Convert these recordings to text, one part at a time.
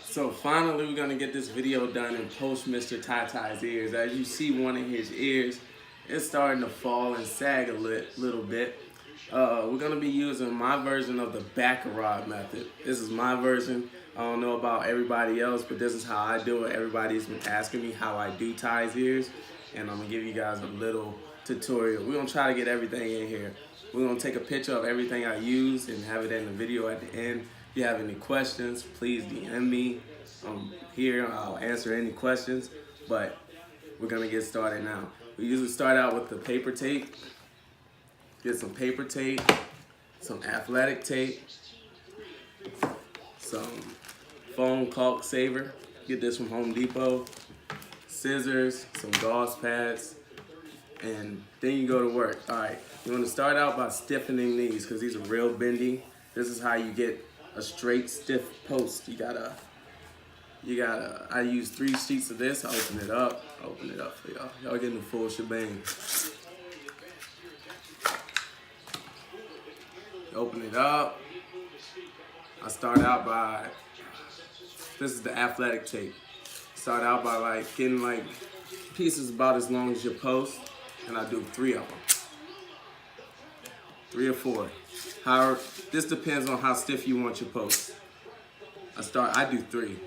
So finally we're gonna get this video done and post Mr. Ty-Ty's ears. As you see, one of his ears is starting to fall and sag a little bit. We're gonna be using my version of the backerod method. This is my version. I don't know about everybody else, but this is how I do it. Everybody's been asking me how I do Ty's ears, and I'm gonna give you guys a little tutorial. We're gonna try to get everything in here. We're gonna take a picture of everything I use and have it in the video at the end. If you have any questions, please DM me. I'm here, I'll answer any questions, but we're gonna get started now. We usually start out with the paper tape. Get some paper tape, some athletic tape, some foam caulk saver. Get this from Home Depot. Scissors, some gauze pads, and then you go to work. All right, you want to start out by stiffening these because these are real bendy. This is how you get a straight, stiff post. You gotta, I use 3 sheets of this. I open it up for y'all. Y'all getting the full shebang. Open it up. I start out by, this is the athletic tape. Start out by getting pieces about as long as your post, and I do 3 of them. 3 or 4. However, this depends on how stiff you want your post. I do 3.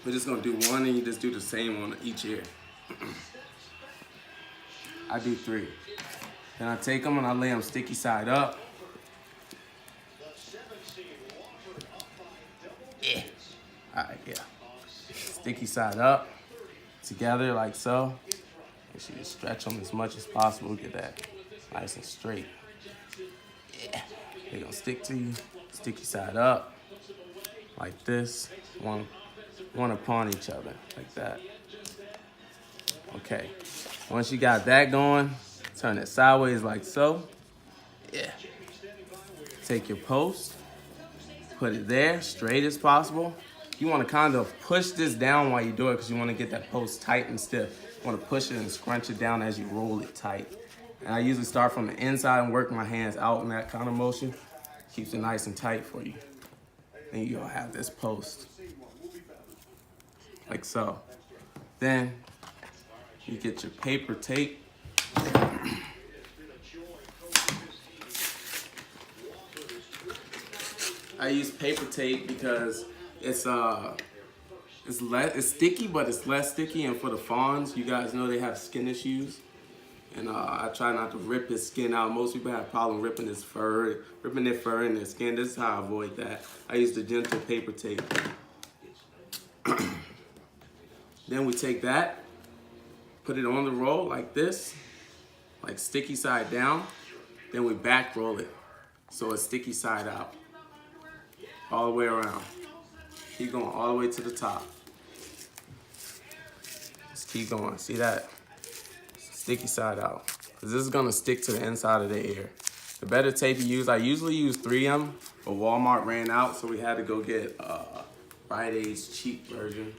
We're just gonna do 1 and you just do the same on each ear. I do 3. Then I take them and I lay them sticky side up. Yeah. All right, yeah. Sticky side up, together like so. Make sure you stretch them as much as possible. Get that nice and straight. Yeah. They're gonna stick to you. Sticky side up, like this. One upon each other, like that. Okay. Once you got that going, turn it sideways like so. Yeah. Take your post, put it there, straight as possible. You want to kind of push this down while you do it because you want to get that post tight and stiff. You want to push it and scrunch it down as you roll it tight. And I usually start from the inside and work my hands out in that kind of motion. Keeps it nice and tight for you. Then you'll have this post, like so. Then you get your paper tape. I use paper tape because it's sticky, but it's less sticky. And for the fawns, you guys know they have skin issues, and I try not to rip his skin out. Most people have a problem ripping their fur in their skin. This is how I avoid that. I use the gentle paper tape. Then we take that, put it on the roll like this, like sticky side down. Then we back roll it, so it's sticky side out. All the way around. Keep going all the way to the top. Just keep going. See that? Sticky side out. Because this is going to stick to the inside of the ear. The better tape you use, I usually use 3M, but Walmart ran out, so we had to go get Rite Aid's cheap version.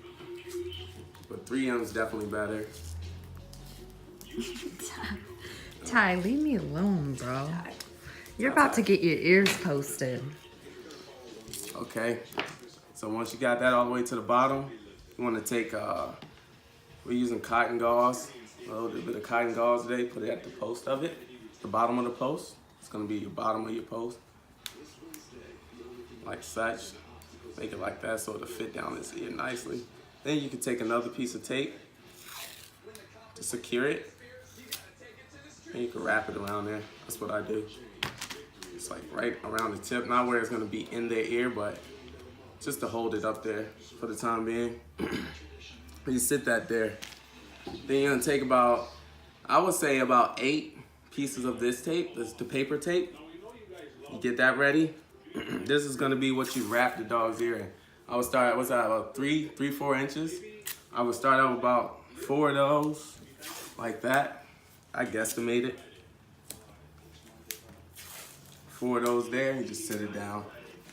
But 3M is definitely better. Ty, leave me alone, bro. You're about to get your ears posted. Okay, so once you got that all the way to the bottom, you want to take, we're using cotton gauze, a little bit of cotton gauze today, put it at the post of it, the bottom of the post. It's going to be your bottom of your post, like such. Make it like that so it'll fit down this ear nicely. Then you can take another piece of tape to secure it, and you can wrap it around there. That's what I do. It's like right around the tip, not where it's gonna be in their ear, but just to hold it up there for the time being. You sit that there. Then you're gonna take about, I would say about 8 pieces of this tape, this the paper tape. You get that ready. This is gonna be what you wrap the dog's ear in. I would start, what's that, about 4 inches? I would start out with about 4 of those, like that. I guesstimate it. 4 of those there, you just sit it down.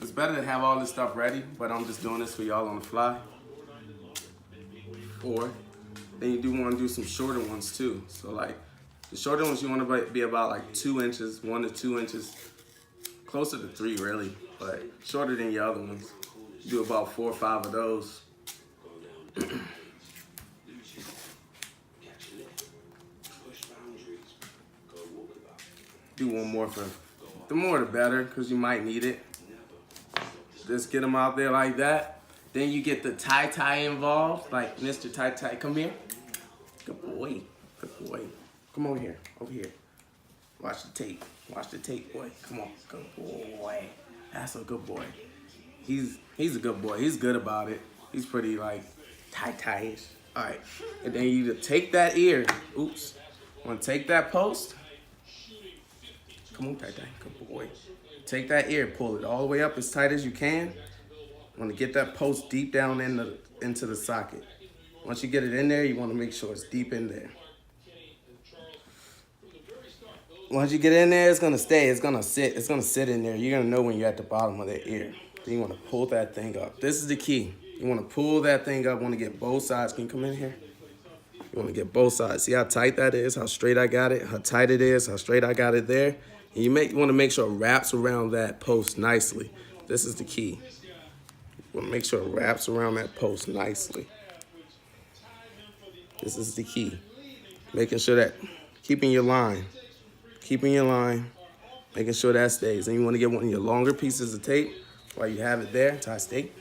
It's better to have all this stuff ready, but I'm just doing this for y'all on the fly. Or, then you do want to do some shorter ones too. So like, the shorter ones you want to be about like 2 inches, 1 to 2 inches, closer to 3 really. but shorter than your other ones. Do about 4 or 5 of those. Do one more for, the more the better, because you might need it. Just get them out there like that. Then you get the tie involved, like Mr. Tie, come here. Good boy, good boy. Come over here, over here. Watch the tape, boy. Come on, good boy. That's a good boy. He's a good boy. He's good about it. He's pretty like tie-ish. All right, and then you take that ear. Oops, want to take that post? Come on, tie, good boy. Take that ear, pull it all the way up as tight as you can. Want to get that post deep down into the socket. Once you get it in there, you want to make sure it's deep in there. Once you get in there, it's gonna stay. It's gonna sit in there. You're gonna know when you're at the bottom of the ear. Then you want to pull that thing up. This is the key. You want to pull that thing up. Want to get both sides. Can you come in here? You want to get both sides. See how tight that is? How straight I got it? How tight it is? How straight I got it there? And you want to make sure it wraps around that post nicely. This is the key. You want to make sure it wraps around that post nicely. This is the key. Making sure that keeping your line, making sure that stays. And you want to get one of your longer pieces of tape while you have it there. Tie tape.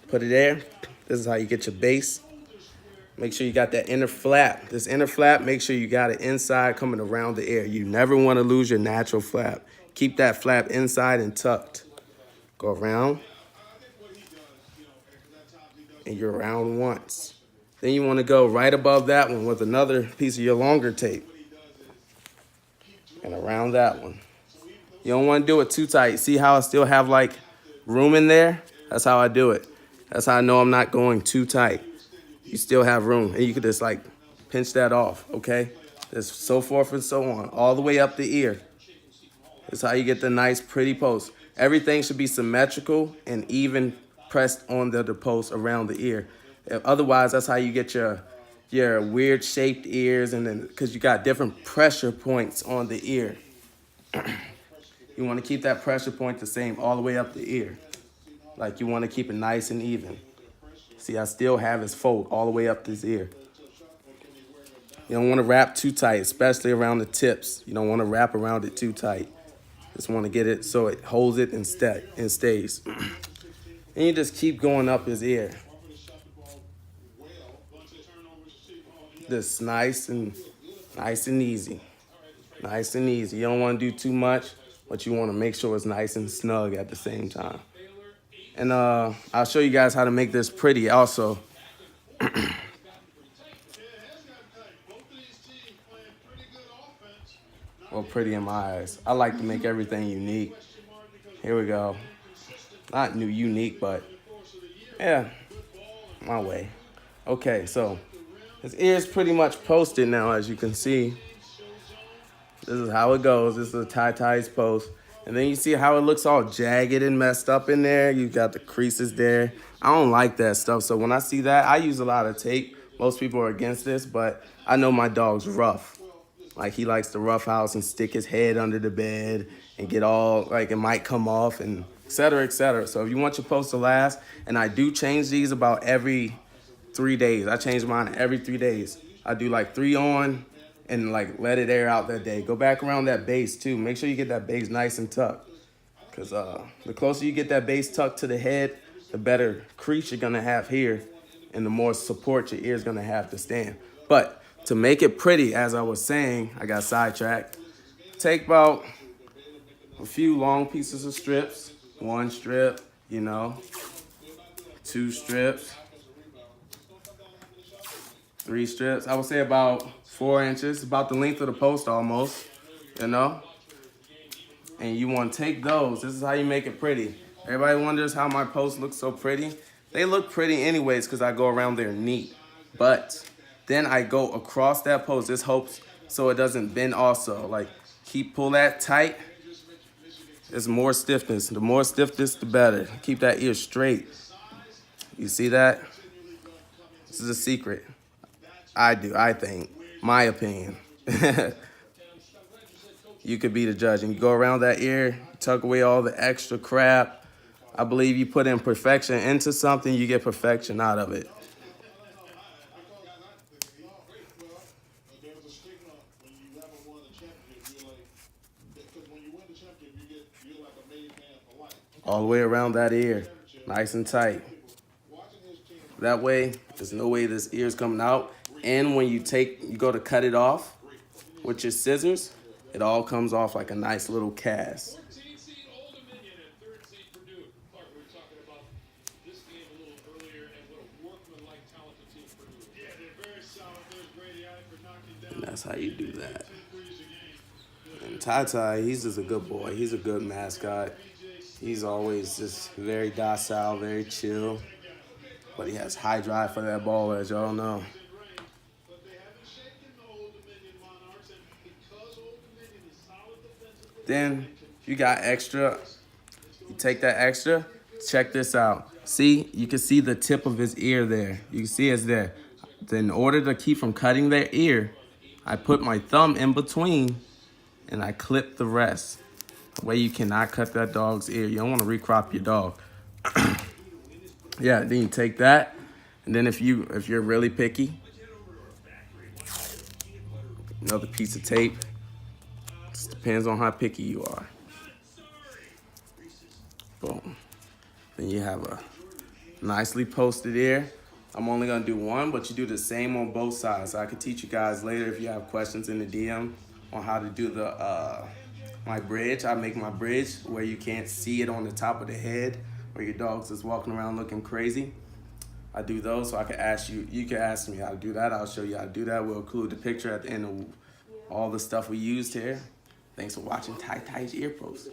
Put it there. This is how you get your base. Make sure you got that inner flap. This inner flap, make sure you got it inside coming around the ear. You never want to lose your natural flap. Keep that flap inside and tucked. Go around. And you're around once. Then you want to go right above that one with another piece of your longer tape. And around that one. You don't want to do it too tight. See how I still have like room in there? That's how I do it. That's how I know I'm not going too tight. You still have room. And you can just like pinch that off, okay? Just so forth and so on. All the way up the ear. That's how you get the nice, pretty post. Everything should be symmetrical and even pressed on the post around the ear. Otherwise, that's how you get your weird shaped ears, and then because you got different pressure points on the ear. You want to keep that pressure point the same all the way up the ear. Like you want to keep it nice and even. See, I still have his fold all the way up his ear. You don't want to wrap too tight, especially around the tips. You don't want to wrap around it too tight. Just want to get it so it holds it and stays. And you just keep going up his ear. Just nice and easy. Nice and easy. You don't want to do too much, but you want to make sure it's nice and snug at the same time. And I'll show you guys how to make this pretty also. Well, pretty in my eyes. I like to make everything unique. Here we go. Not unique, but yeah, my way. Okay, so his ear's pretty much posted now, as you can see. This is how it goes. This is a tie-tie's post. And then you see how it looks all jagged and messed up in there. You got the creases there. I don't like that stuff. So when I see that, I use a lot of tape. Most people are against this, but I know my dog's rough. Like he likes to rough house and stick his head under the bed and get all, like it might come off and et cetera, et cetera. So if you want your post to last, and I do change these about every 3 days. I change mine every 3 days. I do like 3 on and like let it air out that day. Go back around that base too. Make sure you get that base nice and tucked. Because the closer you get that base tucked to the head, the better crease you're gonna have here and the more support your ear's gonna have to stand. But to make it pretty, as I was saying, I got sidetracked. Take about a few long pieces of strips. 1 strip, 2 strips. 3 strips. I would say about 4 inches, about the length of the post almost, And you want to take those. This is how you make it pretty. Everybody wonders how my posts look so pretty. They look pretty anyways because I go around there neat. But then I go across that post. This helps so it doesn't bend also. Like, pull that tight. There's more stiffness. The more stiffness, the better. Keep that ear straight. You see that? This is a secret. I think. My opinion. You could be the judge. And you go around that ear, tuck away all the extra crap. I believe you put imperfection into something, you get perfection out of it. All the way around that ear, nice and tight. That way, there's no way this ear's coming out. And when you go to cut it off with your scissors, it all comes off like a nice little cast. And that's how you do that. And Ty, he's just a good boy. He's a good mascot. He's always just very docile, very chill. But he has high drive for that ball, as y'all know. Then you got extra. You take that extra. Check this out. See, you can see the tip of his ear there. You can see it's there. Then in order to keep from cutting their ear, I put my thumb in between and I clip the rest. That way you cannot cut that dog's ear. You don't want to recrop your dog. Yeah, then you take that, and then if you're really picky, another piece of tape. Just depends on how picky you are. Boom. Then you have a nicely posted ear. I'm only gonna do one, but you do the same on both sides. So I could teach you guys later if you have questions in the DM on how to do the my bridge. I make my bridge where you can't see it on the top of the head, where your dog's just walking around looking crazy. I do those, so I can ask you. You can ask me how to do that. I'll show you how to do that. We'll include the picture at the end of all the stuff we used here. Thanks for watching Ty's Ear Post.